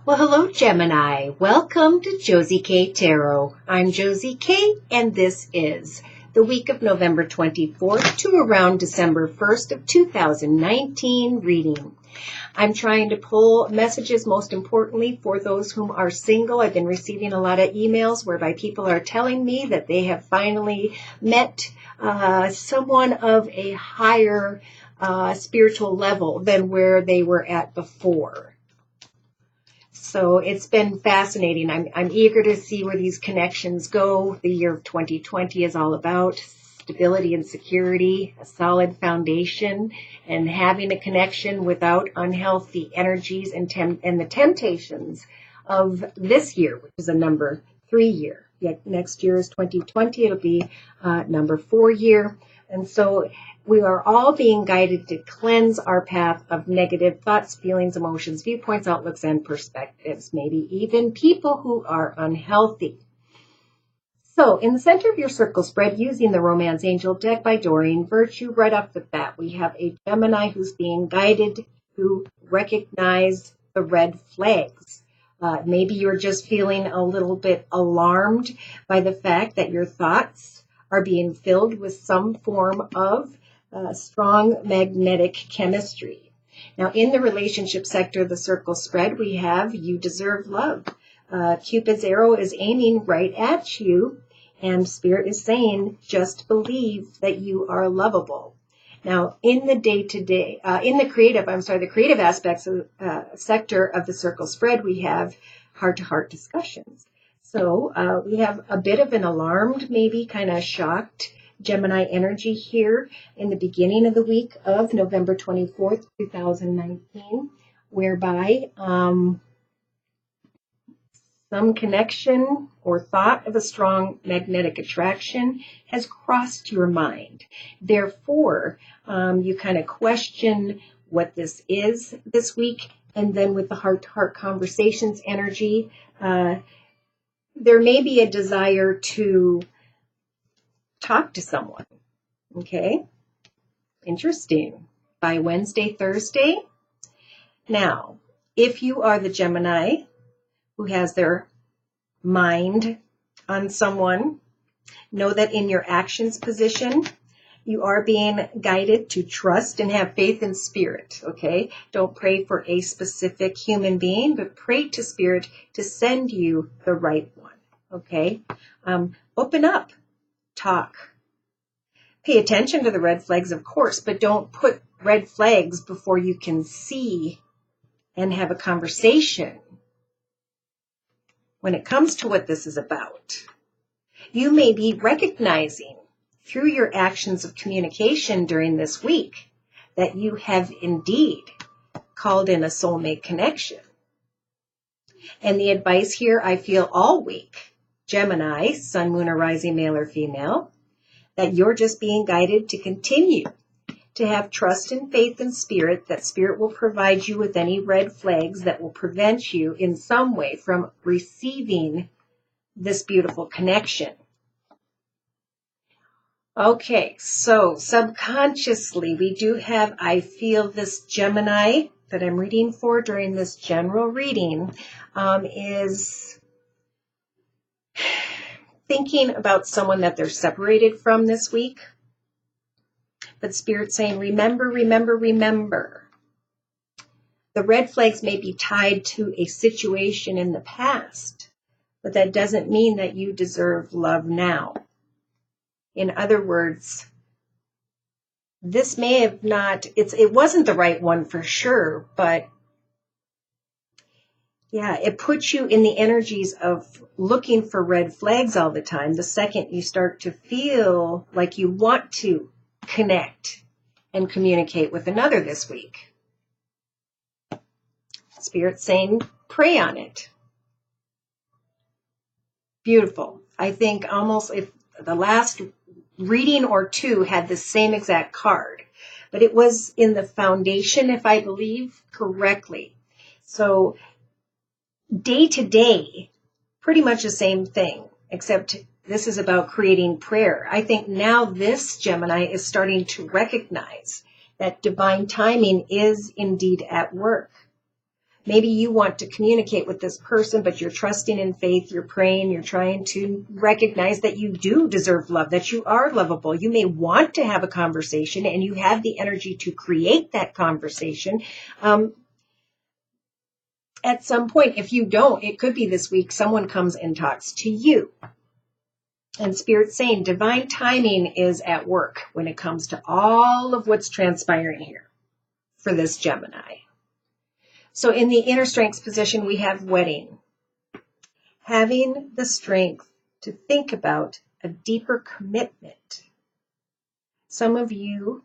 Well, hello, Gemini. Welcome to Josie K Tarot. I'm Josie K, and this is the week of November 24th to around December 1st of 2019 reading. I'm trying to pull messages, most importantly, for those whom are single. I've been receiving a lot of emails whereby people are telling me that they have finally met someone of a higher spiritual level than where they were at before. So it's been fascinating. I'm eager to see where these connections go. The year of 2020 is all about stability and security, a solid foundation, and having a connection without unhealthy energies and the temptations of this year, which is a number 3 year. Yet next year is 2020. It'll be number 4 year. And so we are all being guided to cleanse our path of negative thoughts, feelings, emotions, viewpoints, outlooks, and perspectives, maybe even people who are unhealthy. So in the center of your circle spread, using the Romance Angel deck by Doreen Virtue, right off the bat, we have a Gemini who's being guided to recognize the red flags. Maybe you're just feeling a little bit alarmed by the fact that your thoughts are being filled with some form of strong magnetic chemistry. Now, in the relationship sector of the circle spread, we have you deserve love. Cupid's arrow is aiming right at you, and Spirit is saying, just believe that you are lovable. Now, in the day-to-day, the creative aspects of sector of the circle spread, we have heart-to-heart discussions. So we have a bit of an alarmed, maybe kind of shocked Gemini energy here in the beginning of the week of November 24th, 2019, whereby some connection or thought of a strong magnetic attraction has crossed your mind. Therefore, you kind of question what this is this week. And then with the heart-to-heart conversations energy, there may be a desire to talk to someone. Okay? Interesting. By Wednesday, Thursday. Now, if you are the Gemini who has their mind on someone, know that in your actions position, you are being guided to trust and have faith in Spirit, okay? Don't pray for a specific human being, but pray to Spirit to send you the right one, okay? Open up, talk. Pay attention to the red flags, of course, but don't put red flags before you can see and have a conversation. When it comes to what this is about, you may be recognizing through your actions of communication during this week that you have indeed called in a soulmate connection. And the advice here I feel all week, Gemini, sun, moon, or rising, male or female, that you're just being guided to continue to have trust and faith in Spirit, that Spirit will provide you with any red flags that will prevent you in some way from receiving this beautiful connection. Okay, so subconsciously we do have, I feel this Gemini that I'm reading for during this general reading is thinking about someone that they're separated from this week. But Spirit saying, remember, remember, remember. The red flags may be tied to a situation in the past, but that doesn't mean that you deserve love now. In other words, this may have not, it wasn't the right one for sure, but yeah, it puts you in the energies of looking for red flags all the time. The second you start to feel like you want to connect and communicate with another this week. Spirit saying, pray on it. Beautiful. I think almost if the last reading or two had the same exact card, but it was in the foundation, if I believe correctly. So day to day, pretty much the same thing, except this is about creating prayer. I think now this Gemini is starting to recognize that divine timing is indeed at work. Maybe you want to communicate with this person, but you're trusting in faith, you're praying, you're trying to recognize that you do deserve love, that you are lovable. You may want to have a conversation and you have the energy to create that conversation. At some point, if you don't, it could be this week, someone comes and talks to you. And Spirit's saying divine timing is at work when it comes to all of what's transpiring here for this Gemini. So in the inner strengths position, we have wedding. Having the strength to think about a deeper commitment. Some of you,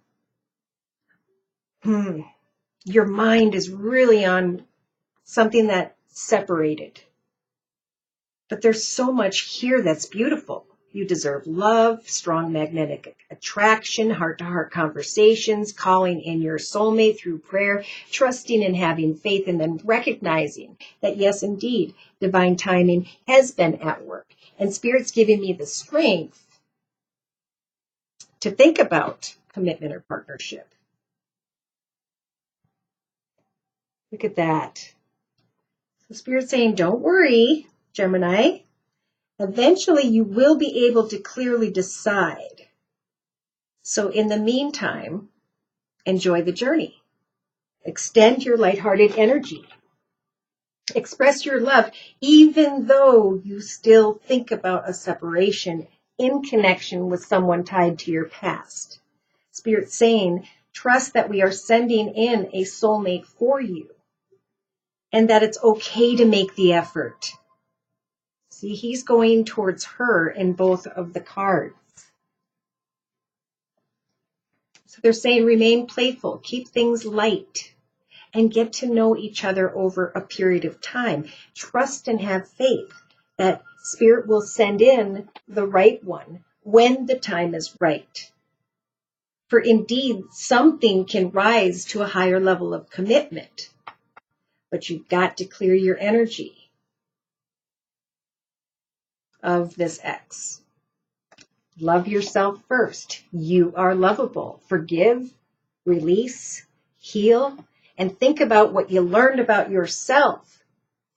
your mind is really on something that separated. But there's so much here that's beautiful. You deserve love, strong magnetic attraction, heart-to-heart conversations, calling in your soulmate through prayer, trusting and having faith, and then recognizing that, yes, indeed, divine timing has been at work. And Spirit's giving me the strength to think about commitment or partnership. Look at that. So Spirit's saying, don't worry, Gemini. Eventually, you will be able to clearly decide. So in the meantime, enjoy the journey. Extend your lighthearted energy. Express your love, even though you still think about a separation in connection with someone tied to your past. Spirit's saying, trust that we are sending in a soulmate for you and that it's okay to make the effort. See, he's going towards her in both of the cards. So they're saying remain playful, keep things light, and get to know each other over a period of time. Trust and have faith that Spirit will send in the right one when the time is right. For indeed, something can rise to a higher level of commitment, but you've got to clear your energy of this X. Love yourself first. You are lovable. Forgive, release, heal, and think about what you learned about yourself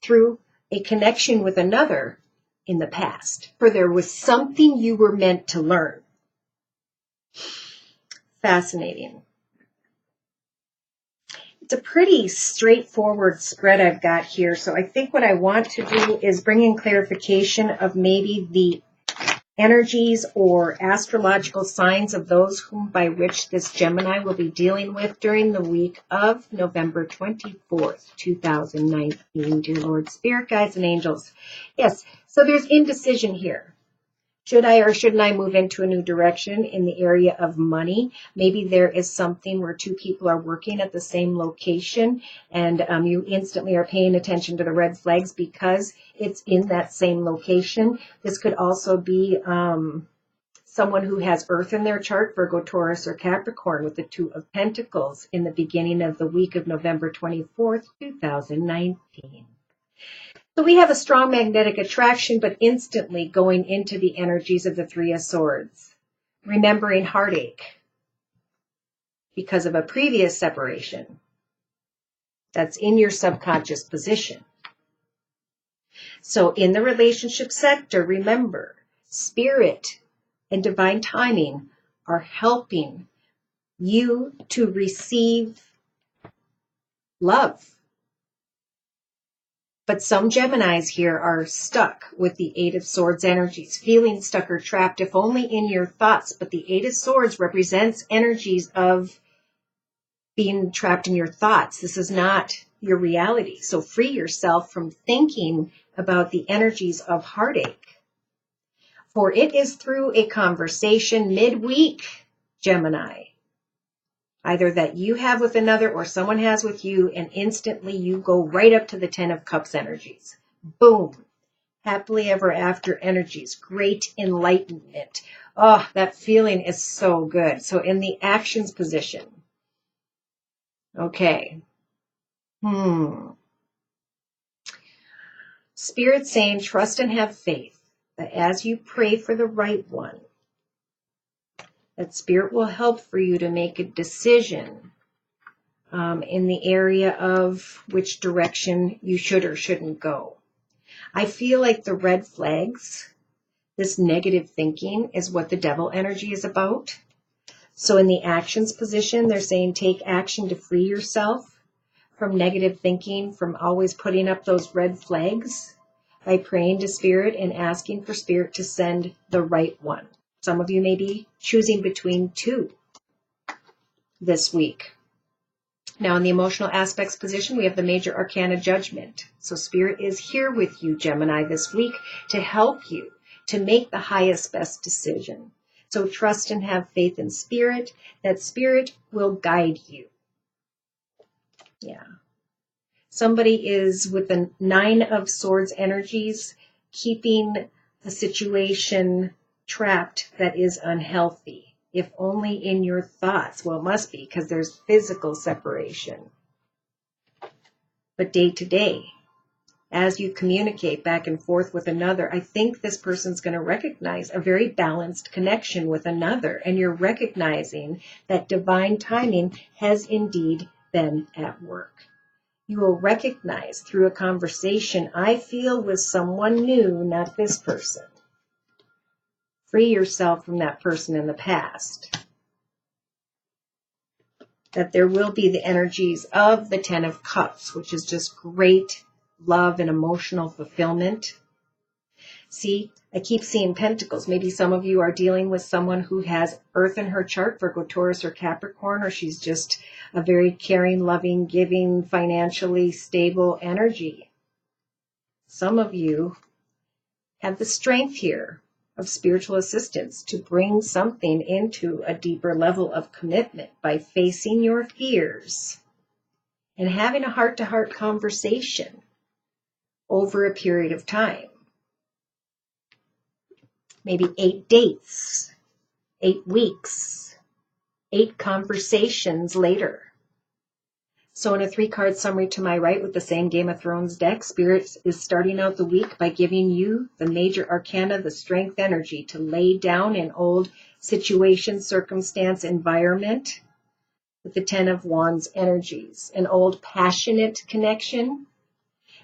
through a connection with another in the past. For there was something you were meant to learn. Fascinating. It's a pretty straightforward spread I've got here. So I think what I want to do is bring in clarification of maybe the energies or astrological signs of those whom by which this Gemini will be dealing with during the week of November 24th, 2019. Dear Lord, Spirit, Guides, and Angels. Yes, so there's indecision here. Should I or shouldn't I move into a new direction in the area of money? Maybe there is something where two people are working at the same location and you instantly are paying attention to the red flags because it's in that same location. This could also be someone who has Earth in their chart, Virgo, Taurus, or Capricorn, with the Two of Pentacles in the beginning of the week of November 24th, 2019. So we have a strong magnetic attraction, but instantly going into the energies of the Three of Swords, remembering heartache because of a previous separation that's in your subconscious position. So in the relationship sector, remember, Spirit and divine timing are helping you to receive love. But some Geminis here are stuck with the Eight of Swords energies, feeling stuck or trapped, if only in your thoughts. But the Eight of Swords represents energies of being trapped in your thoughts. This is not your reality. So free yourself from thinking about the energies of heartache. For it is through a conversation midweek, Gemini, either that you have with another or someone has with you, and instantly you go right up to the Ten of Cups energies. Boom. Happily ever after energies. Great enlightenment. Oh, that feeling is so good. So in the actions position. Okay. Spirit saying, trust and have faith that as you pray for the right one, that Spirit will help for you to make a decision in the area of which direction you should or shouldn't go. I feel like the red flags, this negative thinking, is what the devil energy is about. So in the actions position, they're saying take action to free yourself from negative thinking, from always putting up those red flags by praying to Spirit and asking for Spirit to send the right one. Some of you may be choosing between two this week. Now in the emotional aspects position, we have the major arcana judgment. So Spirit is here with you, Gemini, this week to help you to make the highest, best decision. So trust and have faith in Spirit, that Spirit will guide you. Yeah. Somebody is with the 9 of Swords energies, keeping a situation trapped that is unhealthy, if only in your thoughts. Well, it must be, because there's physical separation. But day to day, as you communicate back and forth with another, I think this person's going to recognize a very balanced connection with another, and you're recognizing that divine timing has indeed been at work. You will recognize through a conversation, I feel with someone new, not this person. Free yourself from that person in the past. That there will be the energies of the 10 of Cups, which is just great love and emotional fulfillment. See, I keep seeing Pentacles. Maybe some of you are dealing with someone who has Earth in her chart, Virgo, Taurus, or Capricorn, or she's just a very caring, loving, giving, financially stable energy. Some of you have the strength here of spiritual assistance to bring something into a deeper level of commitment by facing your fears and having a heart-to-heart conversation over a period of time. Maybe 8 dates, 8 weeks, 8 conversations later. So in a 3-card summary to my right with the same Game of Thrones deck, Spirit is starting out the week by giving you the major arcana, the strength energy to lay down an old situation, circumstance, environment with the 10 of Wands energies. An old passionate connection,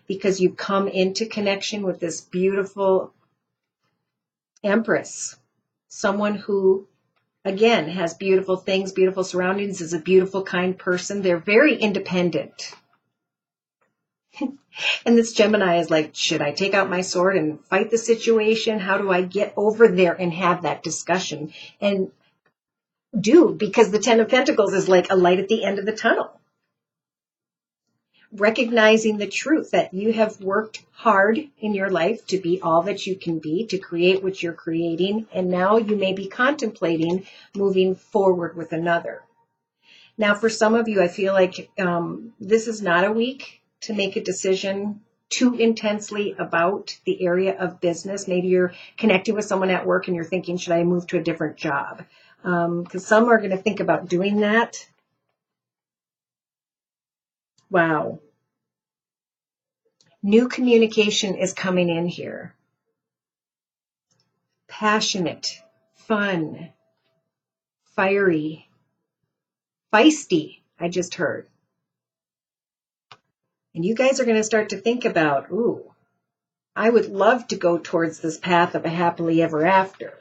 because you come into connection with this beautiful Empress, someone who, again, has beautiful things, beautiful surroundings, is a beautiful, kind person. They're very independent. And this Gemini is like, should I take out my sword and fight the situation? How do I get over there and have that discussion? And do, because the 10 of Pentacles is like a light at the end of the tunnel. Recognizing the truth that you have worked hard in your life to be all that you can be, to create what you're creating, and now you may be contemplating moving forward with another. Now, for some of you, I feel like this is not a week to make a decision too intensely about the area of business. Maybe you're connecting with someone at work and you're thinking, should I move to a different job? Because some are going to think about doing that. Wow. New communication is coming in here. Passionate, fun, fiery, feisty, I just heard. And you guys are going to start to think about, ooh, I would love to go towards this path of a happily ever after.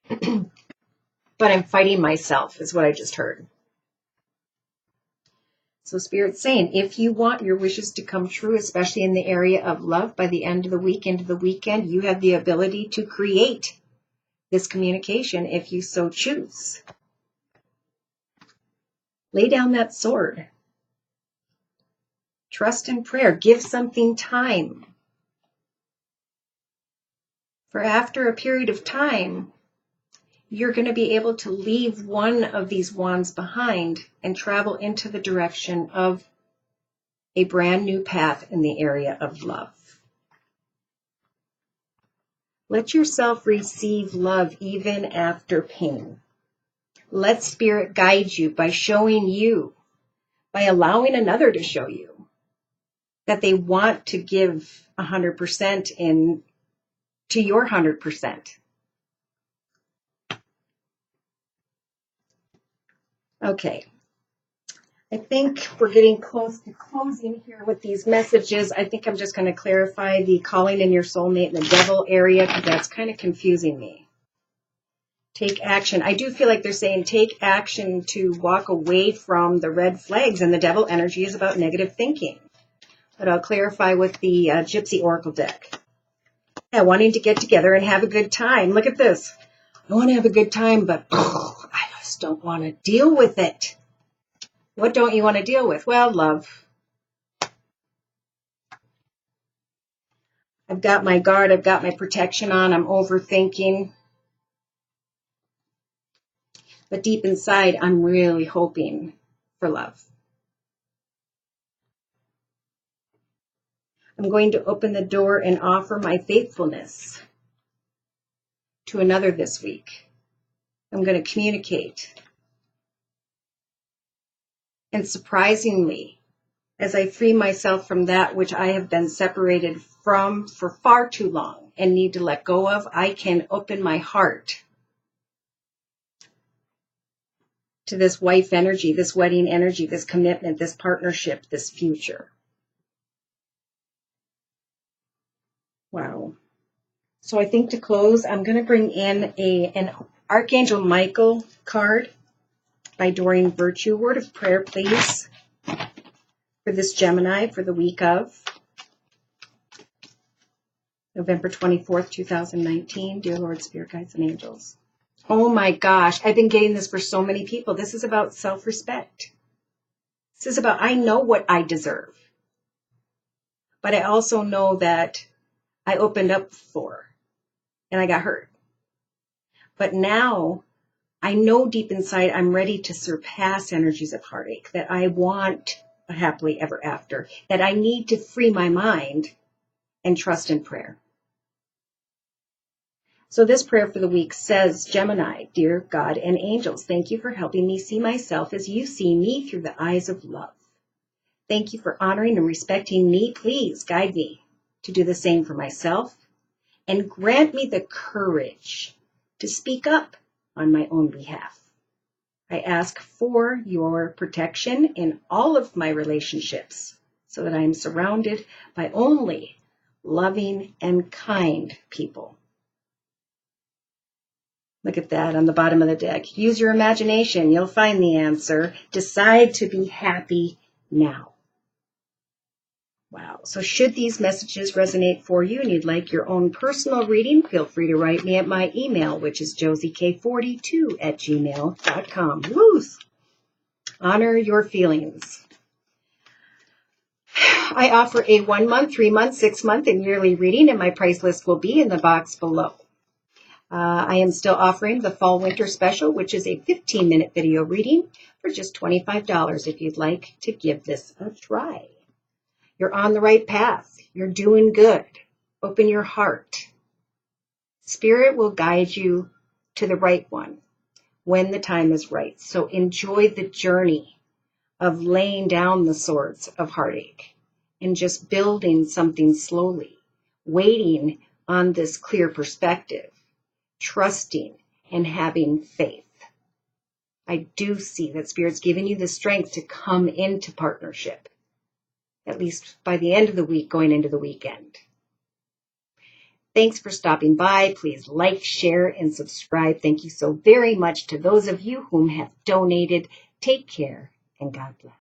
But I'm fighting myself, is what I just heard. So Spirit's saying, if you want your wishes to come true, especially in the area of love, by the end of the week, into the weekend, you have the ability to create this communication if you so choose. Lay down that sword. Trust and prayer. Give something time. For after a period of time, you're going to be able to leave one of these wands behind and travel into the direction of a brand new path in the area of love. Let yourself receive love even after pain. Let Spirit guide you by showing you, by allowing another to show you that they want to give 100% in to your 100%. Okay. I think we're getting close to closing here with these messages. I think I'm just going to clarify the calling in your soulmate and the devil area because that's kind of confusing me. Take action. I do feel like they're saying take action to walk away from the red flags, and the devil energy is about negative thinking. But I'll clarify with the Gypsy Oracle deck. Yeah, wanting to get together and have a good time. Look at this. I want to have a good time, but I just don't want to deal with it. What don't you want to deal with? Well, love. I've got my guard. I've got my protection on. I'm overthinking. But deep inside, I'm really hoping for love. I'm going to open the door and offer my faithfulness to another this week. I'm going to communicate. And surprisingly, as I free myself from that which I have been separated from for far too long and need to let go of, I can open my heart to this wife energy, this wedding energy, this commitment, this partnership, this future. Wow. So I think to close, I'm going to bring in an Archangel Michael card by Doreen Virtue. Word of prayer, please, for this Gemini for the week of November 24th, 2019. Dear Lord, Spirit Guides and Angels. Oh my gosh, I've been getting this for so many people. This is about self-respect. This is about, I know what I deserve. But I also know that I opened up for and I got hurt. But now I know deep inside I'm ready to surpass energies of heartache, that I want a happily ever after, that I need to free my mind and trust in prayer. So this prayer for the week says, Gemini, dear God and angels, thank you for helping me see myself as you see me through the eyes of love. Thank you for honoring and respecting me. Please guide me to do the same for myself and grant me the courage to speak up on my own behalf. I ask for your protection in all of my relationships so that I am surrounded by only loving and kind people. Look at that on the bottom of the deck. Use your imagination. You'll find the answer. Decide to be happy now. Wow. So should these messages resonate for you and you'd like your own personal reading, feel free to write me at my email, which is josiek42@gmail.com. Woo! Honor your feelings. I offer a 1 month, 3 month, 6 month, and yearly reading, and my price list will be in the box below. I am still offering the Fall Winter Special, which is a 15-minute video reading for just $25 if you'd like to give this a try. You're on the right path. You're doing good. Open your heart. Spirit will guide you to the right one when the time is right. So enjoy the journey of laying down the swords of heartache and just building something slowly, waiting on this clear perspective, trusting and having faith. I do see that Spirit's giving you the strength to come into partnership, at least by the end of the week, going into the weekend. Thanks for stopping by. Please like, share, and subscribe. Thank you so very much to those of you whom have donated. Take care and God bless.